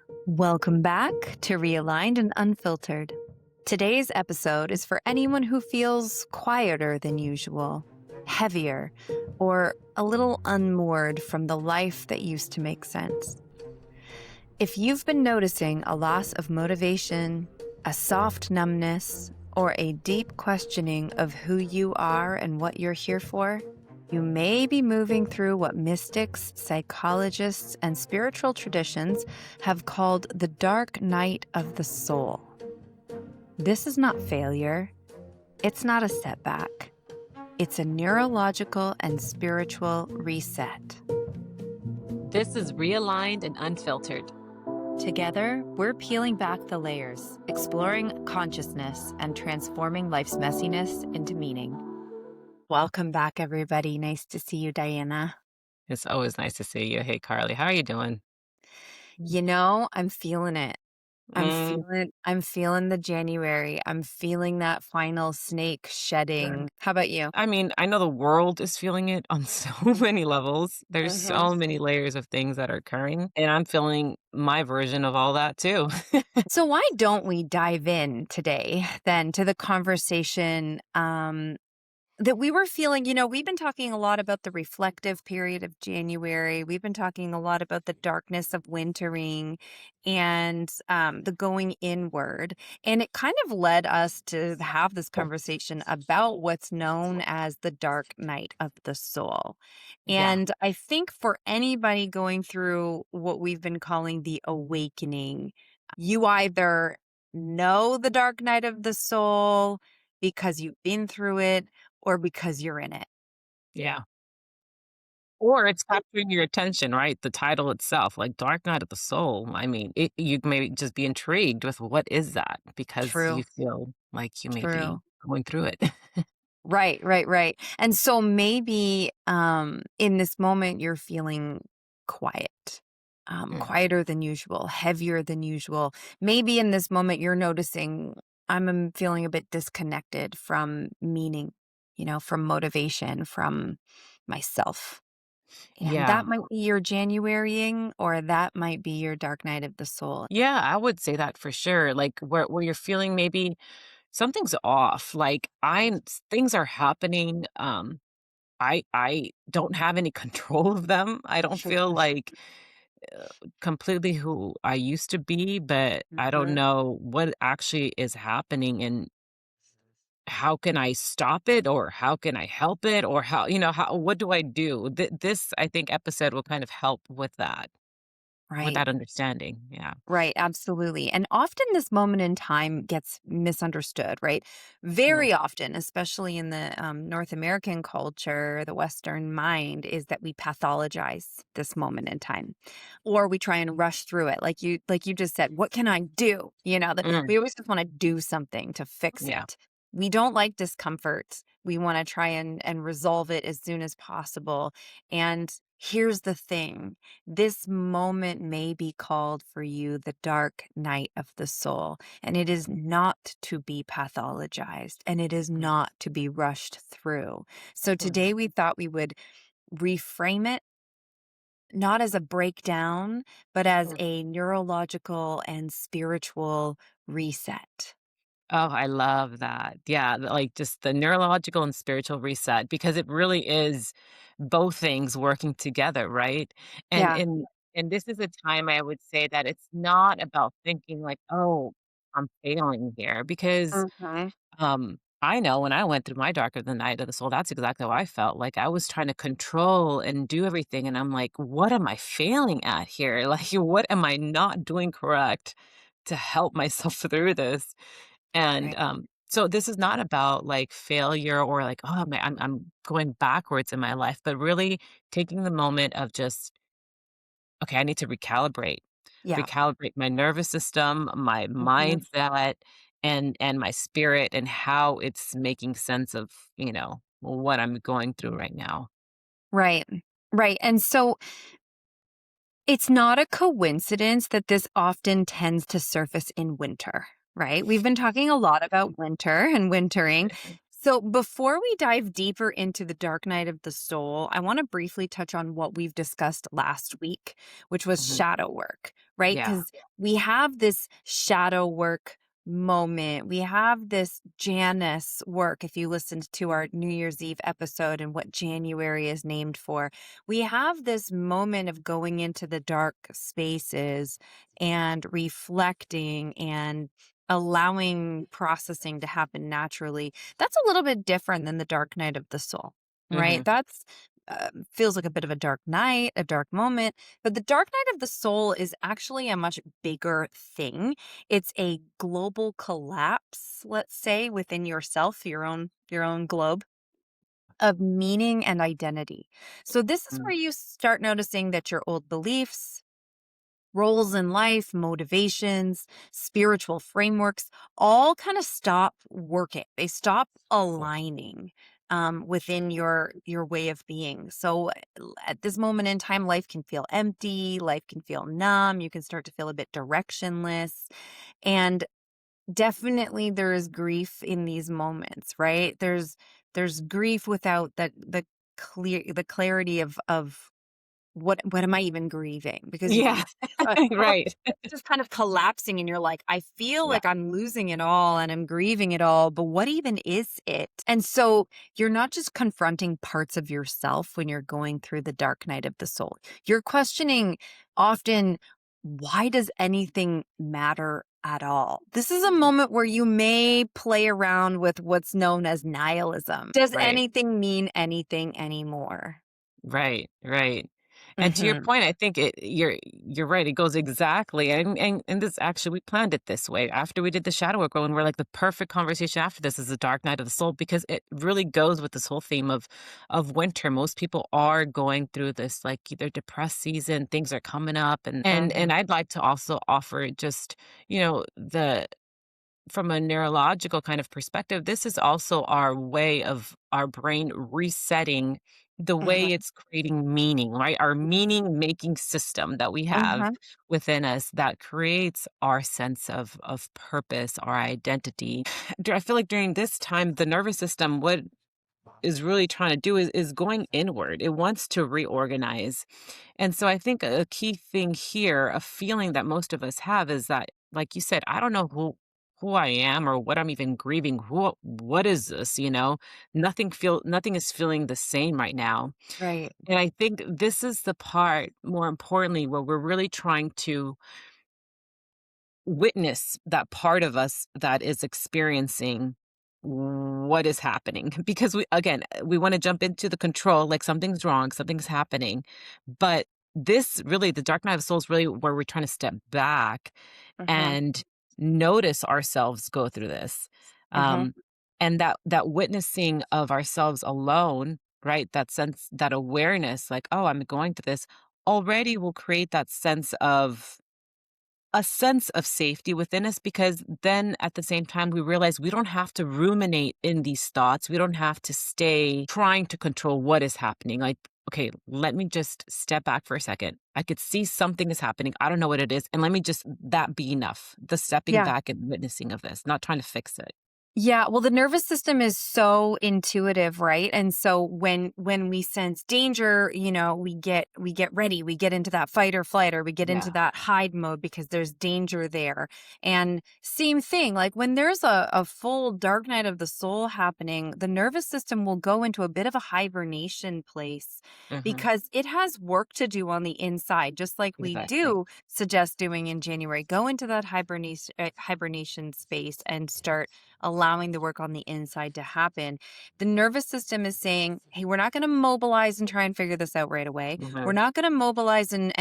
Welcome back to Realigned and Unfiltered. Today's episode is for anyone who feels quieter than usual, heavier, or a little unmoored from the life that used to make sense. If you've been noticing a loss of motivation, a soft numbness, or a deep questioning of who you are and what you're here for, you may be moving through what mystics, psychologists, and spiritual traditions have called the dark night of the soul. This is not failure. It's not a setback. It's a neurological and spiritual reset. This is Realigned and Unfiltered. Together, we're peeling back the layers, exploring consciousness, and transforming life's messiness into meaning. Welcome back, everybody. Nice to see you, Diana. It's always nice to see you. Hey, Carly, how are you doing? I'm feeling it. Mm, I'm feeling the January. I'm feeling that final snake shedding. How about you? I mean, I know the world is feeling it on so many levels. There's so many layers of things that are occurring, and I'm feeling my version of all that too. So why don't we dive in today then to the conversation that we were feeling? We've been talking a lot about the reflective period of January. We've been talking a lot about the darkness of wintering and the going inward. And it kind of led us to have this conversation about what's known as the dark night of the soul. Yeah. And I think for anybody going through what we've been calling the awakening, you either know the dark night of the soul because you've been through it, or because you're in it. Yeah. Or it's capturing your attention, right? The title itself, like Dark Night of the Soul. I mean, you may just be intrigued with what is that because True, you feel like you may be true. going through it. Right. And so maybe in this moment you're feeling quiet, Mm. quieter than usual, heavier than usual. Maybe in this moment you're noticing I'm feeling a bit disconnected from meaning, from motivation, from myself. And Yeah. that might be your Januarying, or that might be your dark night of the soul. Yeah, I would say that for sure. Like where you're feeling maybe something's off. Like things are happening. I don't have any control of them. I don't feel like completely who I used to be, but I don't Mhm. know what actually is happening and how can I stop it or how can I help it or how what do I do? This I think episode will kind of help with Right. that understanding. Yeah. Right, absolutely. And often this moment in time gets misunderstood, right? Mm. Very often, especially in the North American culture, the Western mind is that we pathologize this moment in time, or we try and rush through it. Like you just said, what can I do? That Mm. we always just want to do something to fix Yeah. it. We don't like discomfort. We want to try and resolve it as soon as possible. And here's the thing. This moment may be called for you the dark night of the soul, and it is not to be pathologized, and it is Mm. not to be rushed through. So Mm. today we thought we would reframe it not as a breakdown, but as Mm. a neurological and spiritual reset. Oh, I love that. Yeah, like just the neurological and spiritual reset because it really is both things working together, right? And Yeah. in and this is a time I would say that it's not about thinking like, "Oh, I'm failing here," because Mhm. I know when I went through my darker the night of the soul, that's exactly how I felt. Like I was trying to control and do everything, and I'm like, "What am I failing at here? Like, what am I not doing correct to help myself through this?" And, Right. so this is not about, like, failure or like, "Oh, man, I'm going backwards in my life," but really taking the moment of just, "Okay, I need to recalibrate. Yeah. Recalibrate my nervous system, my Mhm. mindset, and my spirit, and how it's making sense of, what I'm going through right now." Right. Right. And so it's not a coincidence that this often tends to surface in winter, right? We've been talking a lot about winter and wintering. So, before we dive deeper into the dark night of the soul, I want to briefly touch on what we've discussed last week, which was Mhm. shadow work, right? Yeah. Because we have this shadow work moment. We have this Janus work. If you listened to our New Year's Eve episode and what January is named for, we have this moment of going into the dark spaces and reflecting and allowing processing to happen naturally. That's a little bit different than the dark night of the soul, right? Mhm. That's feels like a bit of a dark night, a dark moment. But the dark night of the soul is actually a much bigger thing. It's a global collapse, let's say, within yourself, your own globe of meaning and identity. So this is Mm. where you start noticing that your old beliefs, roles in life, motivations, spiritual frameworks all kind of stop working. They stop Yeah. aligning within your way of being. So at this moment in time, life can feel empty, life can feel numb. You can start to feel a bit directionless, and definitely there is grief in these moments, right? There's grief without the clarity of what am I even grieving? Because Yeah. all Right. it's just kind of collapsing and you're like, I feel Yeah. like I'm losing it all and I'm grieving it all, but what even is it? And so you're not just confronting parts of yourself when you're going through the dark night of the soul. You're questioning often, why does anything matter at all? This is a moment where you may play around with what's known as nihilism. Does Right. anything mean anything anymore? Right, right. And to your Mhm. point, I think you're right. It goes exactly, and this actually we planned it this way. After we did the shadow work, and we're like the perfect conversation after this is the dark night of the soul because it really goes with this whole theme of winter. Most people are going through this like either depressed season, things are coming up, and Mhm. I'd like to also offer just the from a neurological kind of perspective, this is also our way of our brain resetting the way Mhm. it's creating meaning, right? Our meaning making system that we have Mhm. within us that creates our sense of purpose, our identity. I feel like during this time, the nervous system, what is really trying to do is going inward. It wants to reorganize. And so I think a key thing here, a feeling that most of us have is that, like you said, I don't know who I am or what I'm even grieving. What is this? Nothing is feeling the same right now. Right. And I think this is the part, more importantly, where we're really trying to witness that part of us that is experiencing what is happening because we want to jump into the control like something's wrong, something's happening, but this really, the dark night of the soul is really where we're trying to step back Mhm. and notice ourselves go through this, Mhm. um and that witnessing of ourselves alone, right, that sense, that awareness, like, oh, I'm going through this, already will create that sense of a sense of safety within us because then at the same time we realize we don't have to ruminate in these thoughts. We don't have to stay trying to control what is happening. Like, okay, let me just step back for a second. I could see something is happening. I don't know what it is. And let me just that be enough. The stepping Yeah. back and witnessing of this, not trying to fix it. Yeah, well, the nervous system is so intuitive, right? And so when we sense danger, we get ready. We get into that fight or flight, or we get into Yeah. that hide mode because there's danger there. And same thing, like when there's a full dark night of the soul happening, the nervous system will go into a bit of a hibernation place Hmm. because it has work to do on the inside, just like we Exactly. do suggest doing in January. Go into that hibernation space and start allowing the work on the inside to happen. The nervous system is saying, hey, we're not going to mobilize and try and figure this out right away. We're Hmm. not going to mobilize and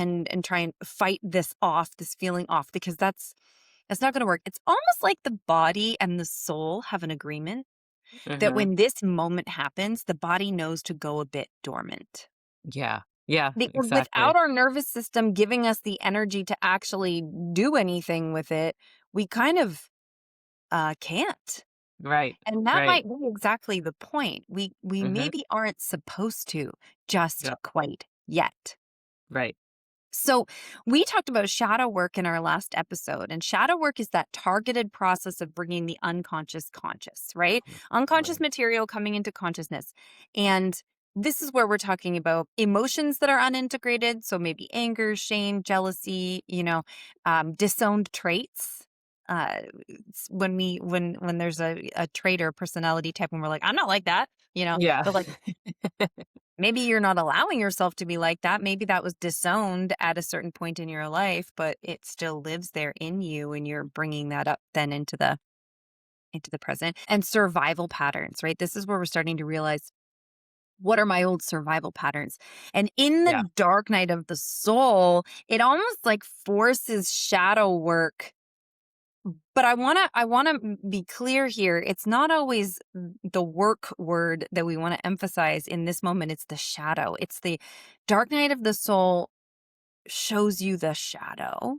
try and fight this off, this feeling off, because that's not going to work. It's almost like the body and the soul have an agreement that Hmm. when this moment happens, the body knows to go a bit dormant. Yeah. Yeah. Because without Exactly. our nervous system giving us the energy to actually do anything with it, we kind of can't. Right. And that Right. might be exactly the point. We Hmm. maybe aren't supposed to just Yeah. quite yet. Right. So, we talked about shadow work in our last episode, and shadow work is that targeted process of bringing the unconscious conscious, right? Unconscious Right. material coming into consciousness. And this is where we're talking about emotions that are unintegrated. So, maybe anger, shame, jealousy, disowned traits. When there's a trait or personality type, and we're like, I'm not like that, Yeah. but like maybe you're not allowing yourself to be like that. Maybe that was disowned at a certain point in your life, but it still lives there in you, and you're bringing that up then into the present. And survival patterns, right? This is where we're starting to realize, what are my old survival patterns? And in Yeah. the dark night of the soul, it almost like forces shadow work. But I want to be clear here. It's not always the work word that we want to emphasize in this moment. It's the shadow. It's the dark night of the soul shows you the shadow.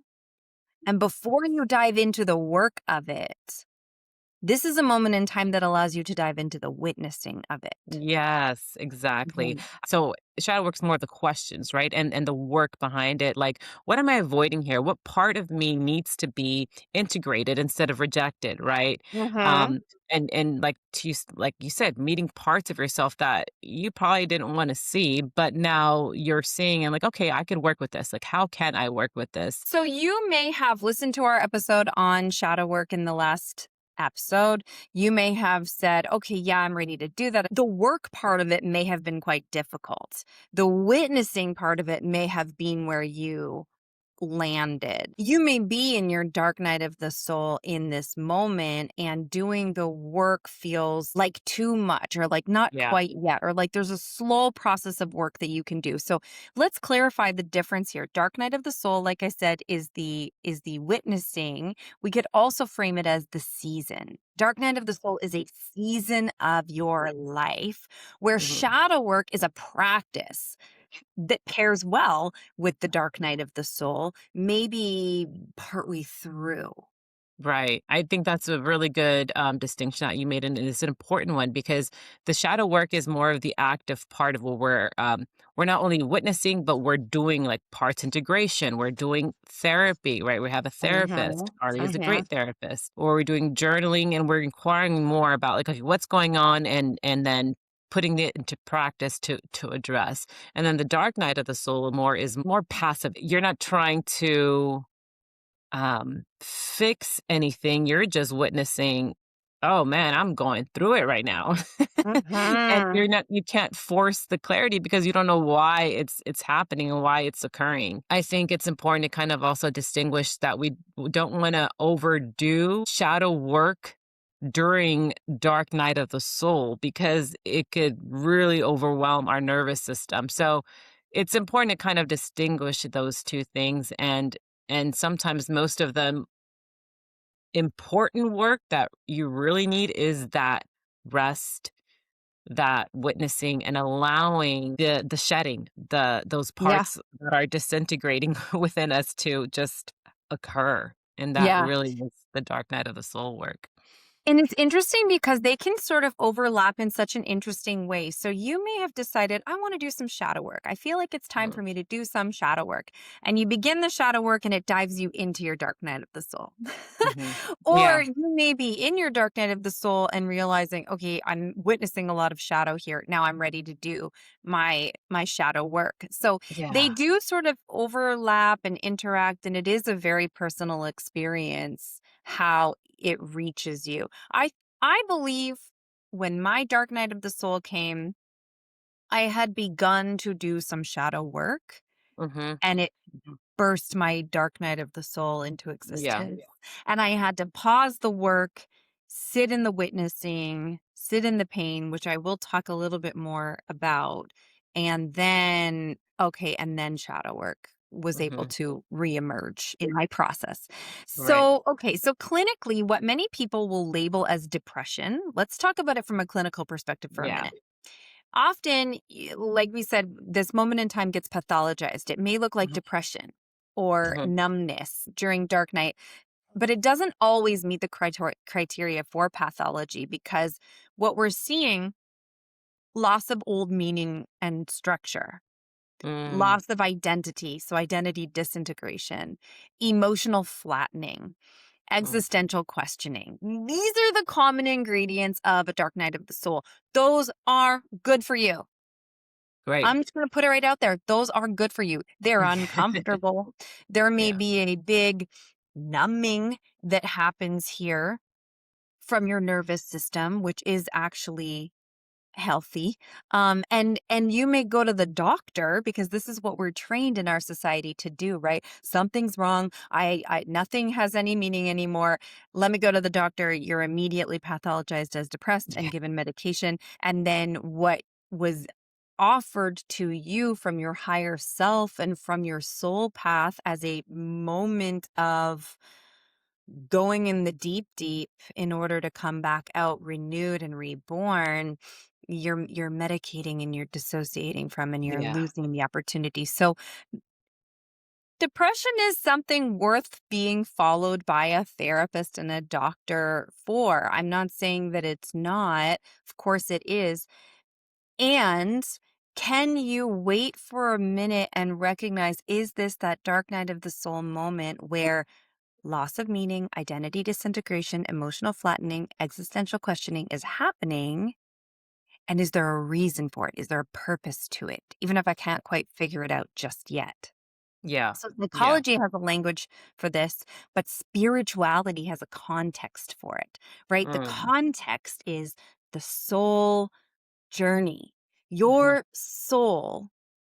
And before you dive into the work of it, this is a moment in time that allows you to dive into the witnessing of it. Yes, exactly. Mhm. So shadow work's more the questions, right? And the work behind it. Like, what am I avoiding here? What part of me needs to be integrated instead of rejected, right? Mhm. Um, and like like you said, meeting parts of yourself that you probably didn't want to see, but now you're seeing and like, okay, I could work with this. Like, how can I work with this? So you may have listened to our episode on shadow work in the last episode. You may have said, okay, yeah, I'm ready to do that. The work part of it may have been quite difficult. The witnessing part of it may have been where you landed. You may be in your dark night of the soul in this moment, and doing the work feels like too much, or like not Yeah. quite yet, or like there's a slow process of work that you can do. So let's clarify the difference here. Dark night of the soul, like I said, is the witnessing. We could also frame it as the season. Dark night of the soul is a season of your life, where Mhm. shadow work is a practice that pairs well with the dark night of the soul, maybe partway through. Right. I think that's a really good distinction that you made, and it's an important one because the shadow work is more of the active part of what we're not only witnessing, but we're doing like parts integration. We're doing therapy, right? We have a therapist. Mhm, Ari is a mhm. great therapist, or we're doing journaling, and we're inquiring more about like, okay, what's going on, and then putting it into practice to address. And then the dark night of the soul more is more passive. You're not trying to fix anything. You're just witnessing, oh man, I'm going through it right now. And Mhm. you can't force the clarity because you don't know why it's happening and why it's occurring. I think it's important to kind of also distinguish that we don't want to overdo shadow work during dark night of the soul because it could really overwhelm our nervous system. So it's important to kind of distinguish those two things, and sometimes most of the important work that you really need is that rest, that witnessing and allowing the shedding, those Yeah, parts that are disintegrating within us to just occur. And that yeah. really is the dark night of the soul work. And it's interesting because they can sort of overlap in such an interesting way. So you may have decided, I want to do some shadow work. I feel like it's time Mhm. for me to do some shadow work. And you begin the shadow work, and it dives you into your dark night of the soul. Mhm. Or Yeah. you may be in your dark night of the soul and realizing, okay, I'm witnessing a lot of shadow here. Now I'm ready to do my shadow work. So they Yeah. do sort of overlap and interact, and it is a very personal experience how it reaches you. I believe when my dark night of the soul came, I had begun to do some shadow work, Mhm. and it Mhm. burst my dark night of the soul into Yeah. existence. And I had to pause the work, sit in the witnessing, sit in the pain, which I will talk a little bit more about. And then, okay, and then shadow work was able Mhm. to reemerge in my process. Right. So, okay, so clinically, what many people will label as depression, let's talk about it from a clinical perspective for a Yeah. minute. Often, like we said, this moment in time gets pathologized. It may look like Mhm. depression or Mhm. numbness during dark night, but it doesn't always meet the criteria for pathology, because what we're seeing, loss of old meaning and structure. Mm, loss of identity, so identity disintegration, emotional flattening, mm. existential questioning. These are the common ingredients of a dark night of the soul. Those are good for you. Great. I'm just going to put it right out there. Those are good for you. They're uncomfortable. There may Yeah. be a big numbing that happens here from your nervous system, which is actually healthy. And you may go to the doctor because this is what we're trained in our society to do, right? Something's wrong. I nothing has any meaning anymore. Let me go to the doctor. You're immediately pathologized as depressed and Yeah. given medication. And then what was offered to you from your higher self and from your soul path as a moment of going in the deep deep in order to come back out renewed and reborn, you're medicating and you're dissociating from and you're Yeah. losing the opportunity. So depression is something worth being followed by a therapist and a doctor for. I'm not saying that it's not. Of course it is. And can you wait for a minute and recognize, is this that dark night of the soul moment where loss of meaning, identity disintegration, emotional flattening, existential questioning is happening? And is there a reason for it? Is there a purpose to it? Even if I can't quite figure it out just yet. Yeah. So Yeah. psychology has a language for this, but spirituality has a context for it, right? The Mm. context is the soul journey. Mhm. Your soul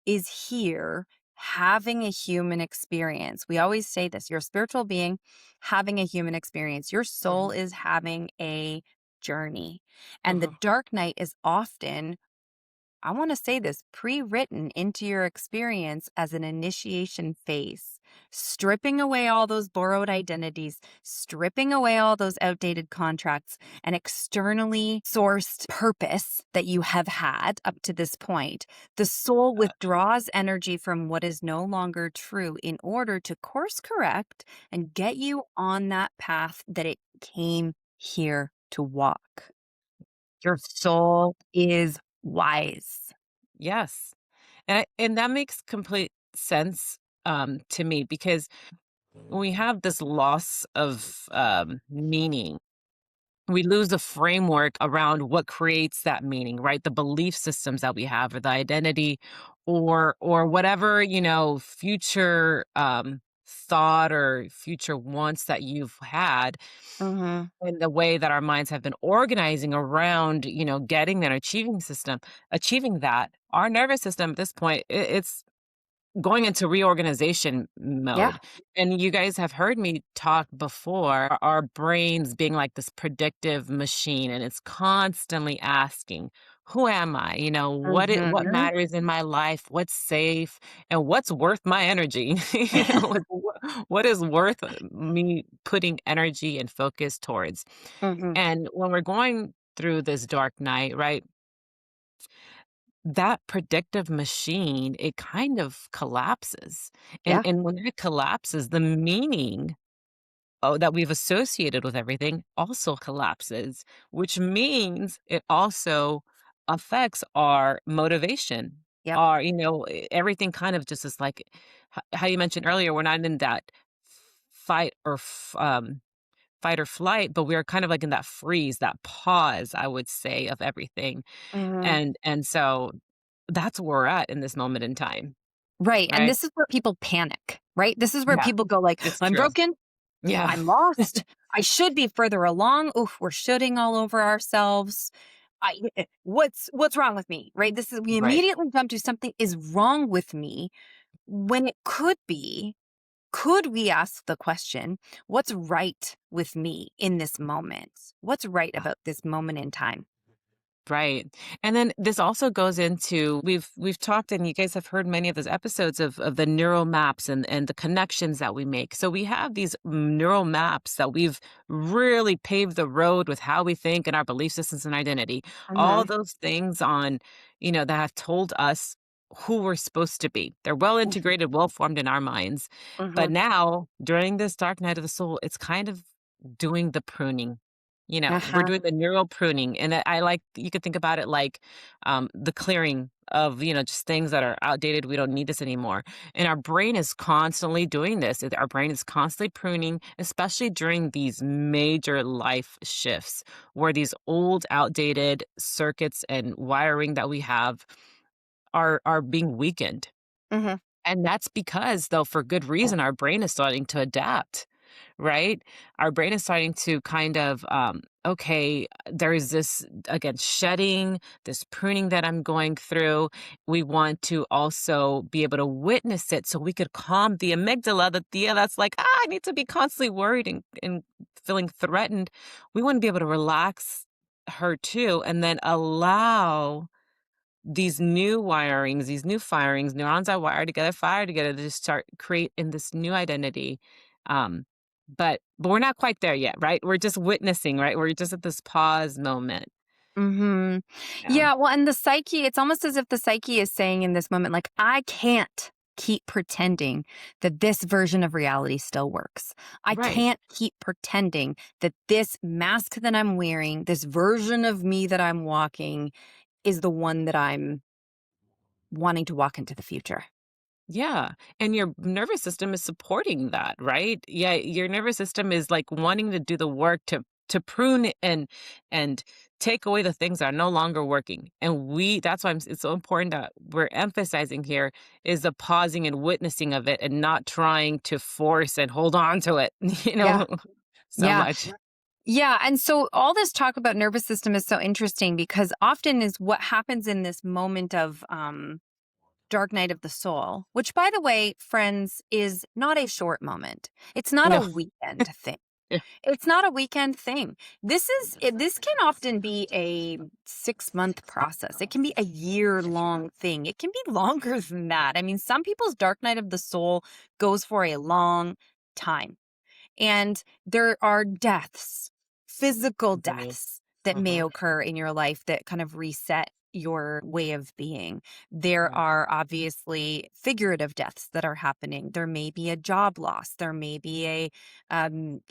is here having a human experience. We always say this, you're a spiritual being having a human experience. Your soul Mhm. is having a journey. And the Mhm. dark night is often, I want to say this, pre-written into your experience as an initiation phase, stripping away all those borrowed identities, stripping away all those outdated contracts, and externally sourced purpose that you have had up to this point. The soul withdraws energy from what is no longer true in order to course correct and get you on that path that it came here to walk. Your soul is wise. Yes. And that makes complete sense, to me because when we have this loss of, meaning, we lose the framework around what creates that meaning, right? The belief systems that we have or the identity or whatever, future, thought or future wants that you've had Mhm. and the way that our minds have been organizing around, getting that achieving that. Our nervous system at this point, it's going into reorganization Yeah. mode. And you guys have heard me talk before, our brains being like this predictive machine, and it's constantly asking, who am I? What Mhm. matters in my life? What's safe? And what's worth my energy? Like, what is worth me putting energy and focus towards? Mhm. And when we're going through this dark night, right? That predictive machine, it kind of collapses. And Yeah. and when it collapses, the meaning, that we've associated with everything also collapses, which means it also affects our motivation. Yep. Everything kind of just is like how you mentioned earlier, we're not in that fight or fight or flight, but we're kind of like in that freeze, that pause, I would say, of everything. Mhm. And so that's where we're at in this moment in time, Right, and right? this is where people panic, right? This is where Yeah, people go like, it's "I'm true. broken. Yeah. I'm lost. I should be further along. Oof, we're shooting all over ourselves. What's wrong with me?" Right? This is we Right, immediately jump to something is wrong with me when it could be, could we ask the question, what's right with me in this moment? What's right yeah, about this moment in time? right. And then this also goes into we've talked and you guys have heard many of those episodes of the neural maps and the connections that we make. So we have these neural maps that we've really paved the road with how we think and our belief systems and identity. All Mhm. those things on, that have told us who we're supposed to be. They're well Mhm. integrated, well formed in our minds. But Mhm. now, during this dark night of the soul, it's kind of doing the pruning. We're Uh-huh. doing the neural pruning, and I like you could think about it like the clearing of just things that are outdated. We don't need this anymore, and our brain is constantly doing this. Our brain is constantly pruning, especially during these major life shifts, where these old, outdated circuits and wiring that we have are being weakened. Hmm. And that's because, though, for good reason, our brain is starting to adapt, right? Our brain is starting to kind of, okay, there is this, again, shedding, this pruning that I'm going through. We want to also be able to witness it so we could calm the amygdala, that's like, I need to be constantly worried and feeling threatened. We want to be able to relax her too, and then allow these new wirings, these new firings, neurons are wired together, fire together to just start create in this new identity. Um, but we're not quite there yet, right? We're just witnessing, right? We're just at this pause moment. Hmm. Yeah. Yeah, well, and the psyche, it's almost as if the psyche is saying in this moment, like, I can't keep pretending that this version of reality still works. I Right. can't keep pretending that this mask that I'm wearing, this version of me that I'm walking, is the one that I'm wanting to walk into the future. Yeah. And your nervous system is supporting that, right? Yeah, your nervous system is like wanting to do the work to prune and take away the things that are no longer working. And that's why it's so important that we're emphasizing here is the pausing and witnessing of it and not trying to force and hold on to it, Yeah. so Yeah. much. Yeah. And so all this talk about nervous system is so interesting because often is what happens in this moment of dark night of the soul, which, by the way, friends, is not a short moment. It's not a No. weekend thing. Yeah. It's not a weekend thing. This can often be a 6-month process. It can be a year-long thing. It can be longer than that. I mean, some people's dark night of the soul goes for a long time. And there are deaths, physical Mhm. deaths that may Mhm. occur in your life that kind of reset your way of being. There Yeah. are obviously figurative deaths that are happening. There may be a job loss. There may be a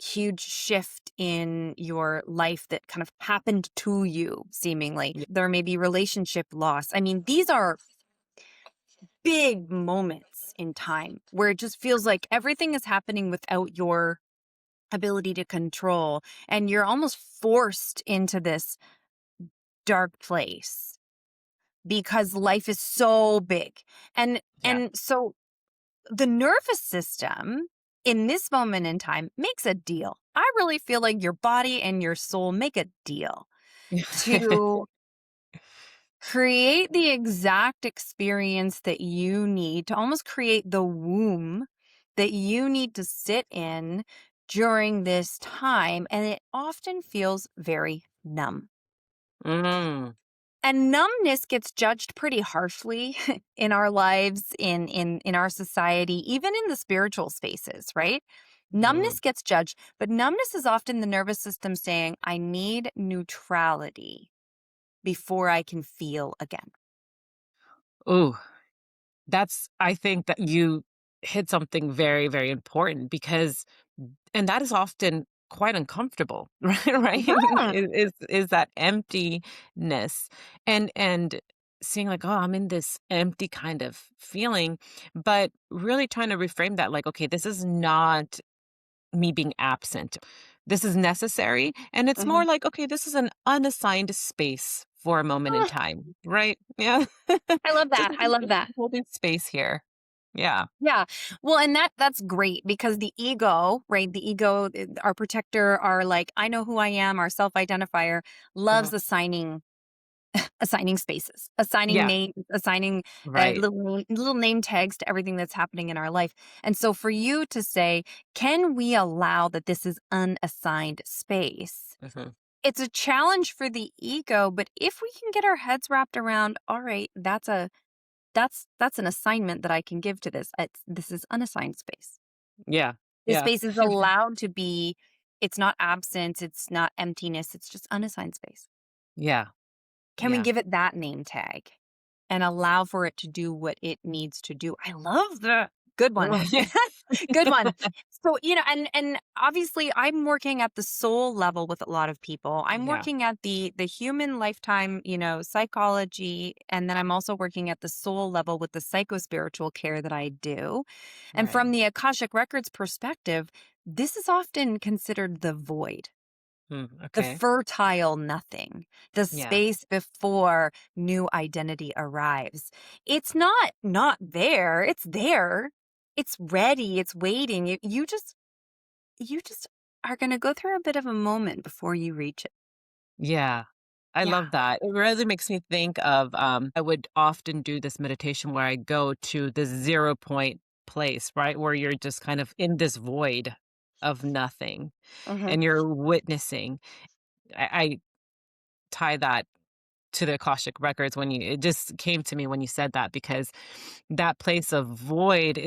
huge shift in your life that kind of happened to you, seemingly. Yeah. There may be relationship loss. I mean, these are big moments in time where it just feels like everything is happening without your ability to control, and you're almost forced into this dark place because life is so big. Yeah. And so the nervous system in this moment in time makes a deal. I really feel like your body and your soul make a deal to create the exact experience that you need, to almost create the womb that you need to sit in during this time. And it often feels very numb. Mm. And numbness gets judged pretty harshly in our lives, in our society, even in the spiritual spaces, right? Mhm. Numbness gets judged, but numbness is often the nervous system saying, I need neutrality before I can feel again. Ooh. I think that you hit something very, very important because and that is often quite uncomfortable, right? Right? Mhm. Is that emptiness and seeing like, oh, I'm in this empty kind of feeling, but really trying to reframe that like, okay, this is not me being absent. This is necessary. And it's more Mhm. like, okay, this is an unassigned space for a moment in Ah, time, right? Yeah. I love Just that. I love that. holding space here. Yeah. Yeah. Well, and that's great because the ego, right? The ego, our protector, our like, I know who I am, our self-identifier Mhm. loves assigning spaces, assigning Yeah. names, assigning Right. little name tags to everything that's happening in our life. And so for you to say, can we allow that this is unassigned space? Mhm. It's a challenge for the ego, but if we can get our heads wrapped around, all right, that's an assignment that I can give to this. This is unassigned space. Yeah. This Yeah. space is allowed to be, it's not absence, it's not emptiness, it's just unassigned space. Yeah. Can we Yeah. give it that name tag and allow for it to do what it needs to do? I love that. Good one. Good one. So, and obviously I'm working at the soul level with a lot of people. I'm Yeah, working at the human lifetime, psychology, and then I'm also working at the soul level with the psychospiritual care that I do. And right. from the Akashic records perspective, this is often considered the void. The Okay. fertile nothing, the Yeah. space before new identity arrives. It's not there. It's there. It's ready. It's waiting. You just are going to go through a bit of a moment before you reach it. Yeah. I Yeah. love that. It really makes me think of, I would often do this meditation where I go to the 0 point place, right? Where you're just kind of in this void of nothing Hmm. and you're witnessing. I tie that to the Akashic records it just came to me when you said that because that place of void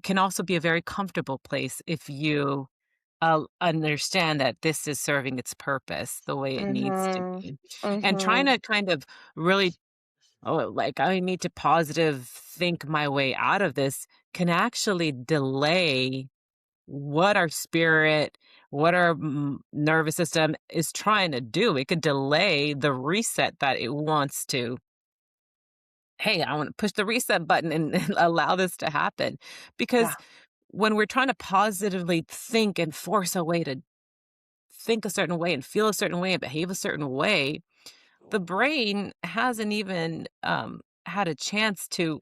can also be a very comfortable place if you understand that this is serving its purpose the way it needs to Hmm. be. And trying Hmm. to kind of really, oh, like I need to positive think my way out of this can actually delay what our spirit, what our nervous system is trying to do. It could delay the reset that it wants to. Hey, I want to push the reset button and allow this to happen. Yeah. Because when we're trying to positively think and force a way to think a certain way and feel a certain way and behave a certain way, the brain hasn't even had a chance to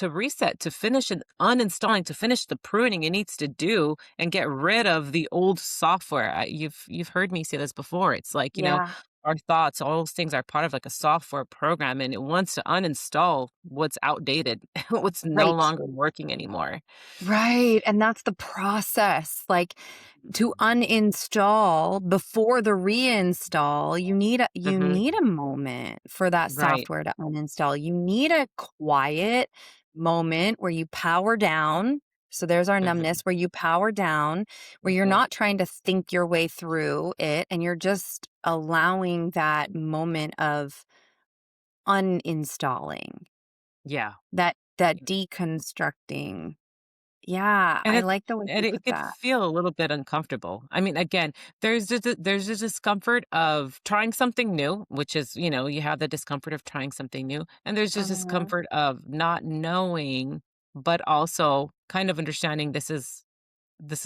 reset, to finish and uninstalling, to finish the pruning it needs to do and get rid of the old software. You've heard me say this before. It's like, Yeah. our thoughts, all those things are part of like a software program and it wants to uninstall what's outdated, what's no Right. longer working anymore. Right. And that's the process. Like, to uninstall before the reinstall, you Hmm. need a moment for that Right. software to uninstall. You need a quiet moment where you power down. So there's our Hmm. numbness, where you power down, where you're Hmm. not trying to think your way through it, and you're just allowing that moment of uninstalling, Yeah. that deconstructing. Yeah, And I it's like the way and you it put could that. feel a little bit uncomfortable. I mean, again, there's a discomfort of trying something new, which is, you have the discomfort of trying something new, and there's just Mhm. discomfort of not knowing, but also kind of understanding this is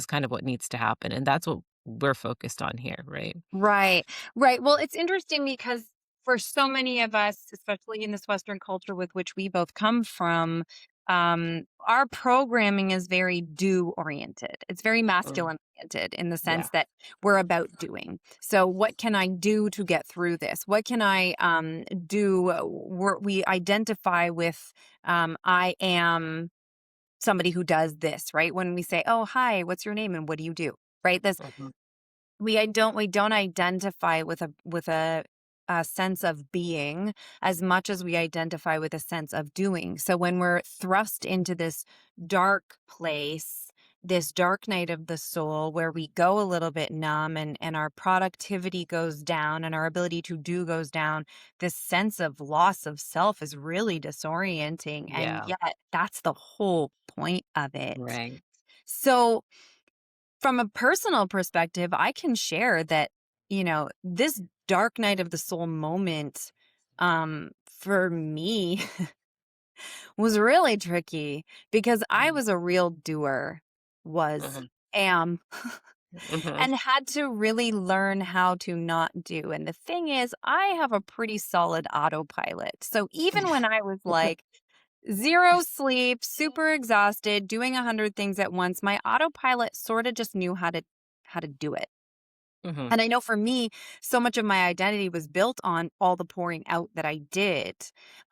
kind of what needs to happen, and that's what we're focused on here, right? Right, right. Well, it's interesting because for so many of us, especially in this Western culture with which we both come from, our programming is very do oriented. It's very Mm, masculine oriented in the yeah. sense that we're about doing. So, what can I do to get through this? What can I do? We identify with I am somebody who does this, right? When we say, "Oh, hi, what's your name and what do you do?" Right? This Mhm. we don't identify with a sense of being as much as we identify with a sense of doing. So when we're thrust into this dark place, this dark night of the soul where we go a little bit numb and our productivity goes down and our ability to do goes down, this sense of loss of self is really disorienting. And Yeah, yet that's the whole point of it. right. So from a personal perspective, I can share that, this dark night of the soul moment, for me was really tricky because I Mhm. was a real doer, was, Mhm. am, Mhm. and had to really learn how to not do. And the thing is, I have a pretty solid autopilot. So even when I was like, zero sleep, super exhausted, doing 100 things at once. My autopilot sort of just knew how to do it. Mhm. And I know for me, so much of my identity was built on all the pouring out that I did.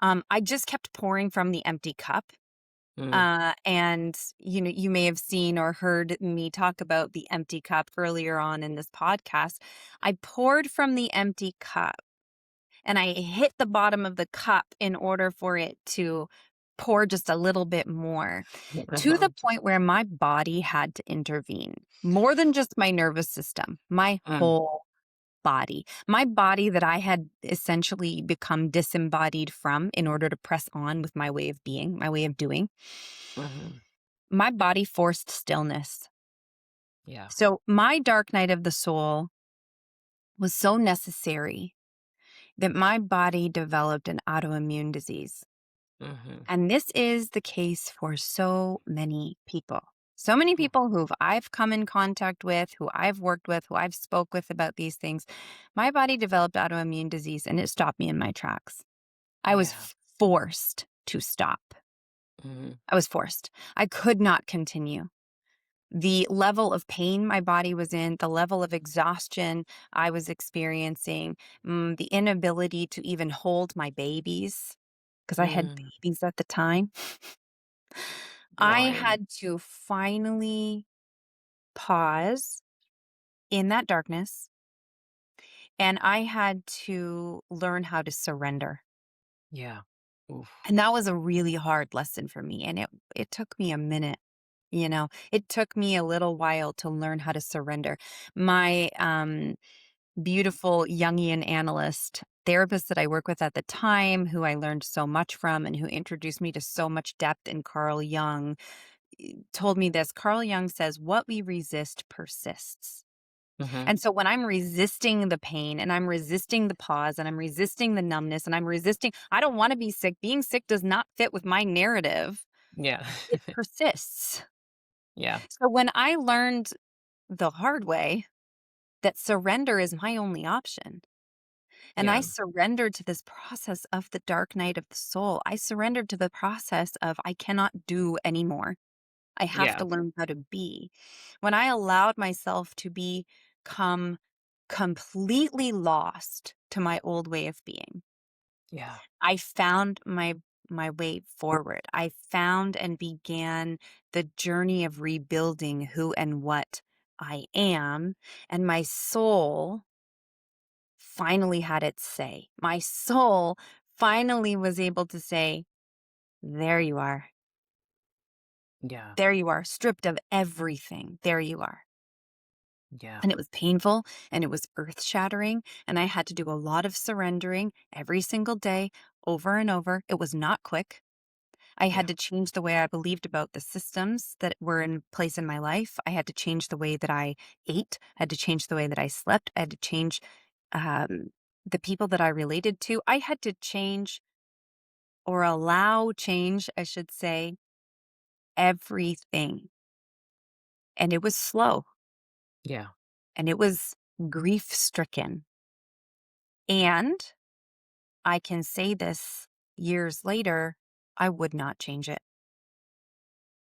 I just kept pouring from the empty cup. Mm. And you may have seen or heard me talk about the empty cup earlier on in this podcast. I poured from the empty cup and I hit the bottom of the cup in order for it to pour just a little bit more, to the Mhm. point where my body had to intervene more than just my nervous system, my Mm. whole body. My body that I had essentially become disembodied from in order to press on with my way of being, my way of doing. Mhm. my body forced stillness. Yeah. So my dark night of the soul was so necessary that my body developed an autoimmune disease. Mhm. And this is the case for so many people. So many people who I've come in contact with, who I've worked with, who I've spoke with about these things. My body developed autoimmune disease and it stopped me in my tracks. I was Yeah. forced to stop. Mhm. I was forced. I could not continue. The level of pain my body was in, the level of exhaustion I was experiencing, the inability to even hold my babies, because I had Mm. babies at the time. I Right. had to finally pause in that darkness, and I had to learn how to surrender. Yeah. Oof. And that was a really hard lesson for me, and it took me a minute. It took me a little while to learn how to surrender. My beautiful Jungian analyst therapist that I work with at the time, who I learned so much from and who introduced me to so much depth in Carl Jung, told me this. Carl Jung says, "What we resist persists." Mhm. And so when I'm resisting the pain and I'm resisting the pause and I'm resisting the numbness and I'm resisting, I don't want to be sick. Being sick does not fit with my narrative. Yeah. It persists. Yeah. So when I learned the hard way that surrender is my only option, and I Yeah. surrendered to this process of the dark night of the soul, I surrendered to the process of I cannot do anymore. I have Yeah. to learn how to be. When I allowed myself to become completely lost to my old way of being, Yeah. I found my way forward. I found and began the journey of rebuilding who and what I am, and my soul finally had its say. My soul finally was able to say, "There you are. Yeah. There you are, stripped of everything. There you are." Yeah. And it was painful and it was earth shattering. And I had to do a lot of surrendering every single day, over and over. It was not quick. I had Yeah. to change the way I believed about the systems that were in place in my life. I had to change the way that I ate. I had to change the way that I slept. I had to change um, the people that I related to. I had to change, or allow change, I should say, everything. And it was slow Yeah. and it was grief stricken. And I can say this years later, I would not change it.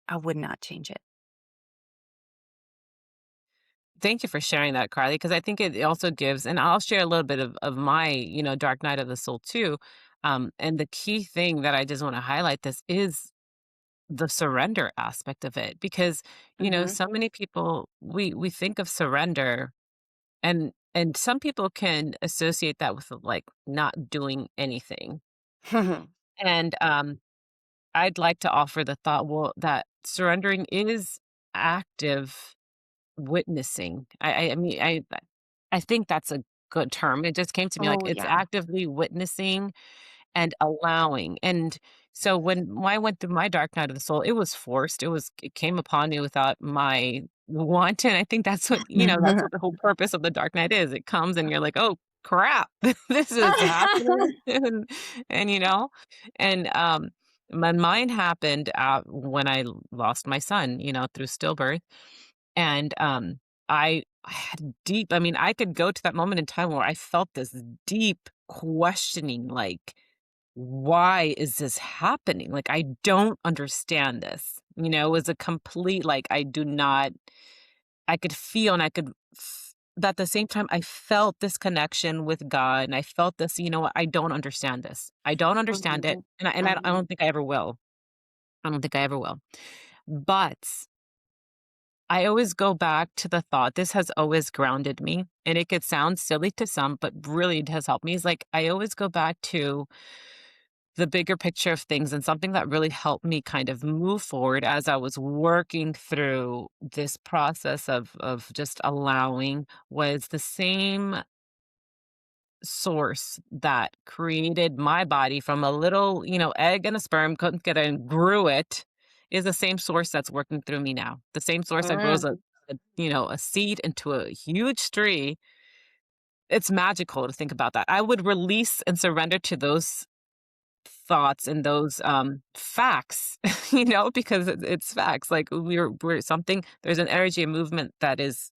I would not change it. Thank you for sharing that, Carly, because I think it also gives, and I'll share a little bit of my, dark night of the soul too. And the key thing that I just want to highlight this is the surrender aspect of it, because, Mhm. so many people, we think of surrender, and some people can associate that with like not doing anything. And I'd like to offer the thought, well, that surrendering is active witnessing. I think that's a good term. It just came to me like Oh, it's yeah. actively witnessing and allowing. And so when I went through my dark night of the soul, it was forced. It came upon me without my want. And I think that's what, that's what the whole purpose of the dark night is. It comes and you're like, oh crap, this is happening. And my mind happened when I lost my son, through stillbirth. And I had deep, I could go to that moment in time where I felt this deep questioning, like, why is this happening? Like, I don't understand this. It was a complete, like, I do not, I could feel and but at the same time, I felt this connection with God. And I felt this, what, I don't understand this. I don't understand it. Mhm. And I Mhm. don't think I ever will. I don't think I ever will. But I always go back to the thought, this has always grounded me, and it could sound silly to some, but really it has helped me. Is like I always go back to the bigger picture of things, and something that really helped me kind of move forward as I was working through this process of just allowing was the same source that created my body from a little, egg and a sperm, couldn't get it and grew it is the same source that's working through me now. The same source that grows Mm. a seed into a huge tree. It's magical to think about that. I would release and surrender to those thoughts and those facts, because it's facts. Like we're something. There's an energy and movement that is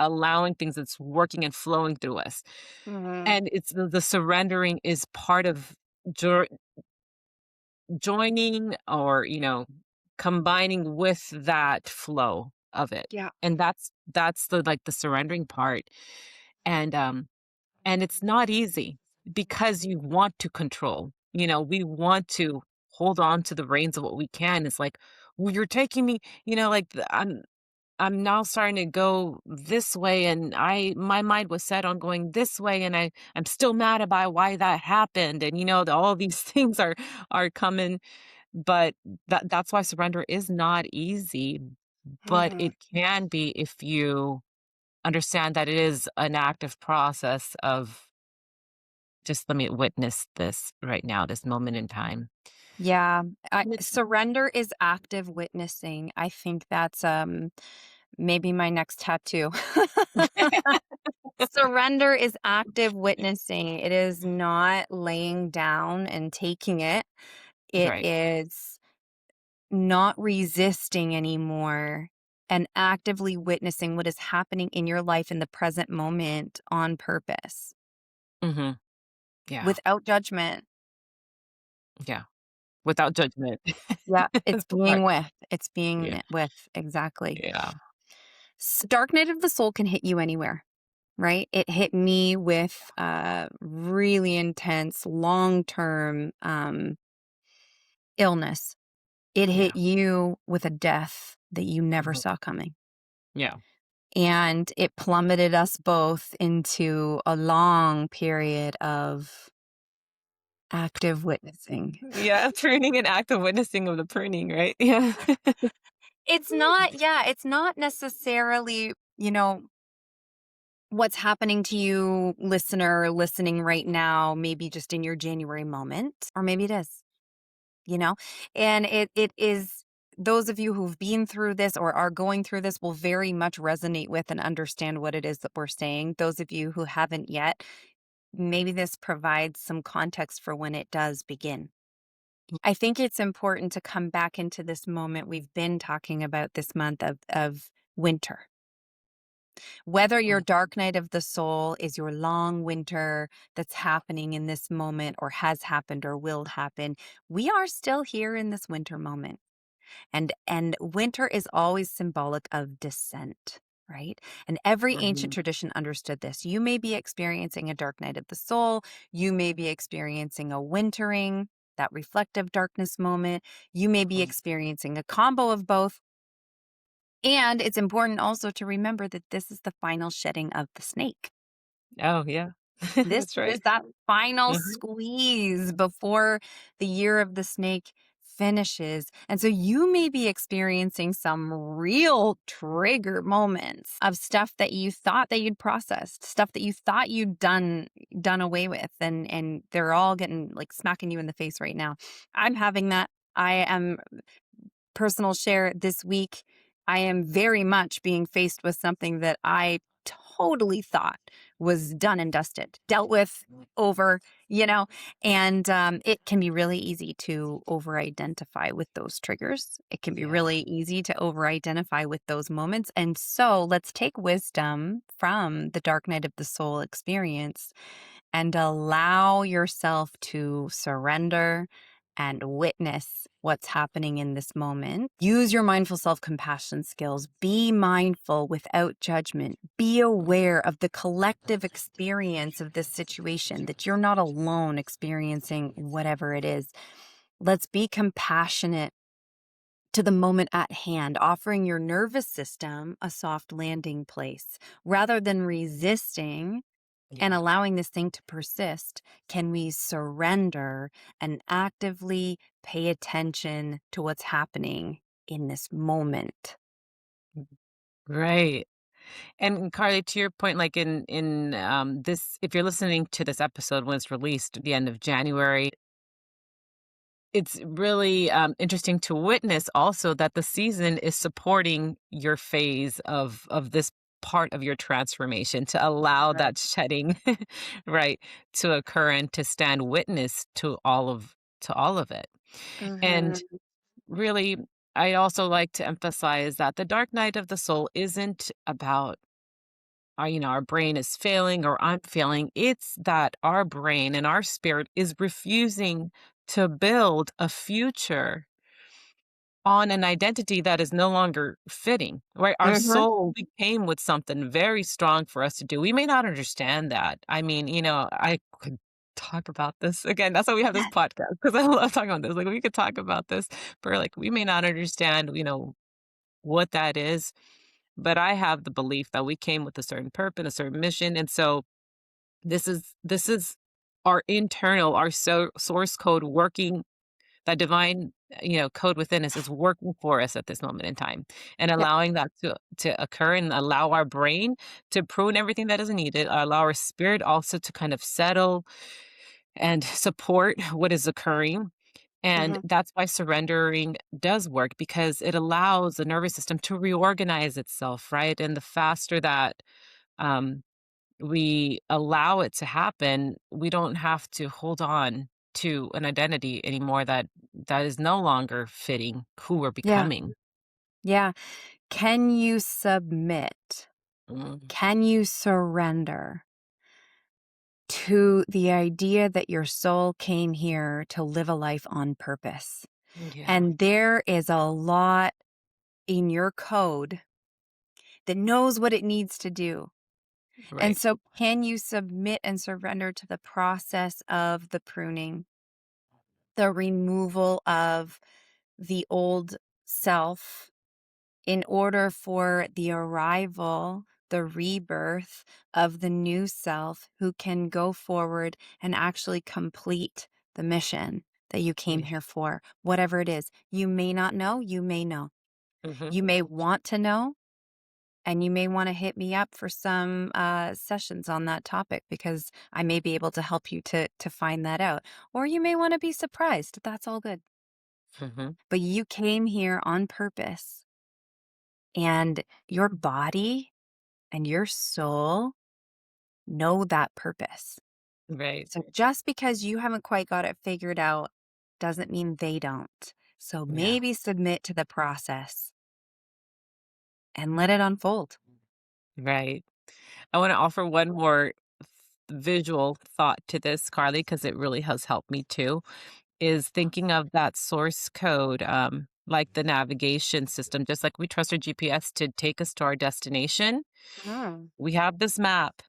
allowing things that's working and flowing through us, Mhm. and it's the surrendering is part of jo- joining or combining with that flow of it, Yeah. and that's the like the surrendering part, and it's not easy because you want to control. We want to hold on to the reins of what we can. It's like, well, you're taking me, like I'm now starting to go this way, and my mind was set on going this way, and I'm still mad about why that happened, and all these things are coming, but that's why surrender is not easy, but Mhm. it can be if you understand that it is an active process of just let me witness this right now, this moment in time. Yeah, And it's surrender is active witnessing. I think that's maybe my next tattoo. Surrender is active witnessing. It is not laying down and taking it. It right. is not resisting anymore and actively witnessing what is happening in your life in the present moment on purpose Mhm. Yeah. without judgment. Yeah. Without judgment. Yeah, it's That's the part. being with. It's Yeah. being with. Exactly. Yeah. Dark night of the soul can hit you anywhere, right? It hit me with really intense, long term illness. It Yeah. hit you with a death that you never Mhm. saw coming. Yeah. And it plummeted us both into a long period of active witnessing. Yeah, pruning and active witnessing of the pruning, right? Yeah. It's not necessarily, what's happening to you, listener, listening right now, maybe just in your January moment, or maybe it is, you know? And it is those of you who've been through this or are going through this will very much resonate with and understand what it is that we're saying. Those of you who haven't yet, maybe this provides some context for when it does begin. I think it's important to come back into this moment we've been talking about this month of winter. Whether your Mhm. dark night of the soul is your long winter that's happening in this moment or has happened or will happen, we are still here in this winter moment. And winter is always symbolic of descent, right? And every ancient Mhm. tradition understood this. You may be experiencing a dark night of the soul, you may be experiencing a wintering, that reflective darkness moment, you may be Mhm. experiencing a combo of both. And it's important also to remember that this is the final shedding of the snake. Oh, yeah. This That's is right. that final Mhm. squeeze before the year of the snake finishes. And so you may be experiencing some real trigger moments of stuff that you thought that you'd processed, stuff that you thought you'd done away with, and they're all getting like smacking you in the face right now. I'm having that. I am personal share this week. I am very much being faced with something that I totally thought was done and dusted, dealt with, over, and it can be really easy to over identify with those triggers. It can be Yeah. really easy to over identify with those moments. And so let's take wisdom from the dark night of the soul experience and allow yourself to surrender and witness what's happening in this moment. Use your mindful self compassion skills. Be mindful without judgment. Be aware of the collective experience of this situation, that you're not alone experiencing whatever it is. Let's be compassionate to the moment at hand, offering your nervous system a soft landing place rather than resisting and Yeah. allowing this thing to persist. Can we surrender and actively pay attention to what's happening in this moment? Right. And Carly, to your point, like this, if you're listening to this episode when it's released at the end of January, it's really interesting to witness also that the season is supporting your phase of this part of your transformation to allow Right. that shedding right to occur and to stand witness to all of it. And Mhm. really, I also like to emphasize that the dark night of the soul isn't about our brain is failing or I'm failing. It's that our brain and our spirit is refusing to build a future on an identity that is no longer fitting, right? Our Mhm. soul, we came with something very strong for us to do. We may not understand that. I mean, I could talk about this again. That's why we have this podcast because I love talking about this. Like, we could talk about this, but like, we may not understand, what that is. But I have the belief that we came with a certain purpose, a certain mission. And so this is our internal, our source code working, that divine, code within us is working for us at this moment in time and Yep. allowing that to occur and allow our brain to prune everything that is needed, allow our spirit also to kind of settle and support what is occurring. And Mhm. that's why surrendering does work because it allows the nervous system to reorganize itself, right? And the faster that um, we allow it to happen, we don't have to hold on to an identity anymore that is no longer fitting who we're Yeah. becoming. Yeah. Can you submit? Mm, Can you surrender to the idea that your soul came here to live a life on purpose? yeah, And there is a lot in your code that knows what it needs to do. And right. so, can you submit and surrender to the process of the pruning, the removal of the old self in order for the arrival, the rebirth of the new self who can go forward and actually complete the mission that you came Yeah. here for, whatever it is? You may not know, you may know. Hmm. You may want to know, and you may want to hit me up for some sessions on that topic because I may be able to help you to find that out. Or you may want to be surprised. That's all good. Hmm. But you came here on purpose, and your body and your soul know that purpose. Right. So just because you haven't quite got it figured out doesn't mean they don't. So Yeah. maybe submit to the process and let it unfold. Right. I want to offer one more visual thought to this, Carly, because it really has helped me too. Is thinking of that source code, like the navigation system, just like we trust our GPS to take us to our destination. Mm. We have this map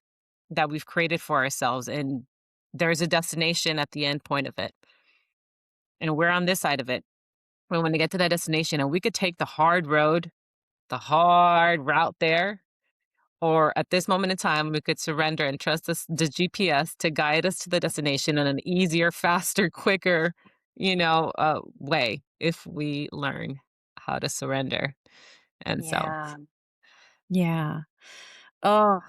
that we've created for ourselves, and there's a destination at the end point of it. And we're on this side of it. We want to get to that destination, and we could take the hard road, the hard route there, or at this moment in time, we could surrender and trust the GPS to guide us to the destination in an easier, faster, quicker, way if we learn how to surrender. And so, Yeah. Yeah. Oh,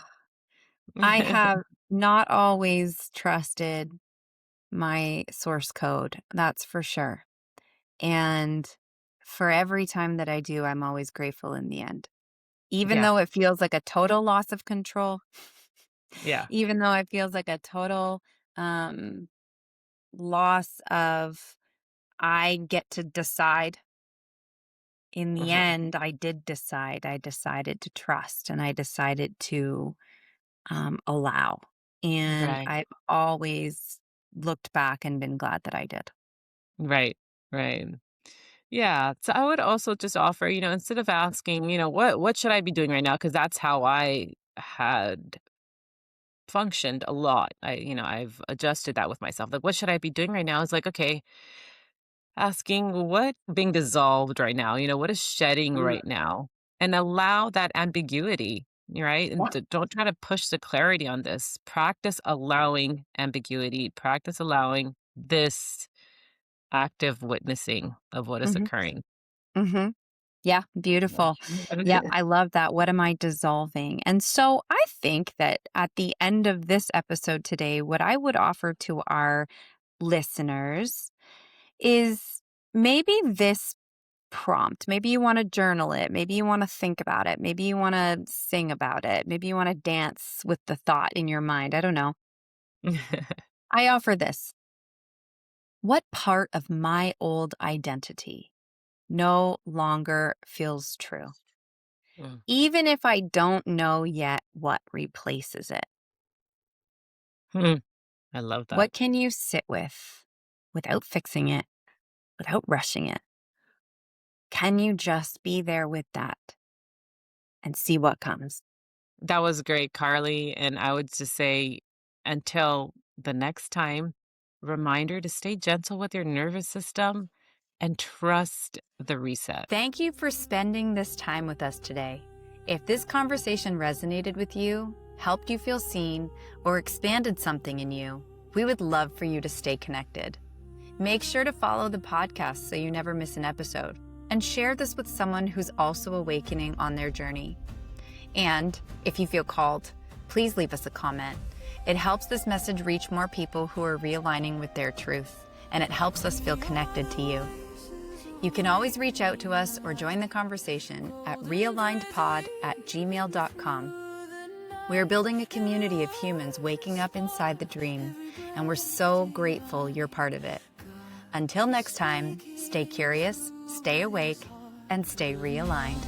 I have not always trusted my source code. That's for sure. And for every time that I do, I'm always grateful in the end. Even yeah, though it feels like a total loss of control, yeah, even though it feels like a total um, loss of I get to decide. In the mhm, end, I did decide. I decided to trust and I decided to allow. And right, I've always looked back and been glad that I did. right, right. Yeah. So I would also just offer, instead of asking, what should I be doing right now? Because that's how I had functioned a lot. I've adjusted that with myself. Like, what should I be doing right now? It's like, okay, asking what being dissolved right now, what is shedding Mm. right now? And allow that ambiguity, right? And Yeah. don't try to push the clarity on this. Practice allowing ambiguity, practice allowing this active witnessing of what is Hmm. occurring. Hmm. Yeah, beautiful. Yeah, I love that. What am I dissolving? And so I think that at the end of this episode today, what I would offer to our listeners is maybe this prompt. Maybe you want to journal it. Maybe you want to think about it. Maybe you want to sing about it. Maybe you want to dance with the thought in your mind. I don't know. I offer this. What part of my old identity no longer feels true? Mm. Even if I don't know yet what replaces it. Hmm. I love that. What can you sit with without fixing it, without rushing it? Can you just be there with that and see what comes? That was great, Carly. And I would just say, until the next time, reminder to stay gentle with your nervous system and trust the reset. Thank you for spending this time with us today. If this conversation resonated with you, helped you feel seen, or expanded something in you, we would love for you to stay connected. Make sure to follow the podcast so you never miss an episode, and share this with someone who's also awakening on their journey. And if you feel called, please leave us a comment. It helps this message reach more people who are realigning with their truth, and it helps us feel connected to you. You can always reach out to us or join the conversation at realignedpod@gmail.com. We are building a community of humans waking up inside the dream, and we're so grateful you're part of it. Until next time, stay curious, stay awake, and stay realigned.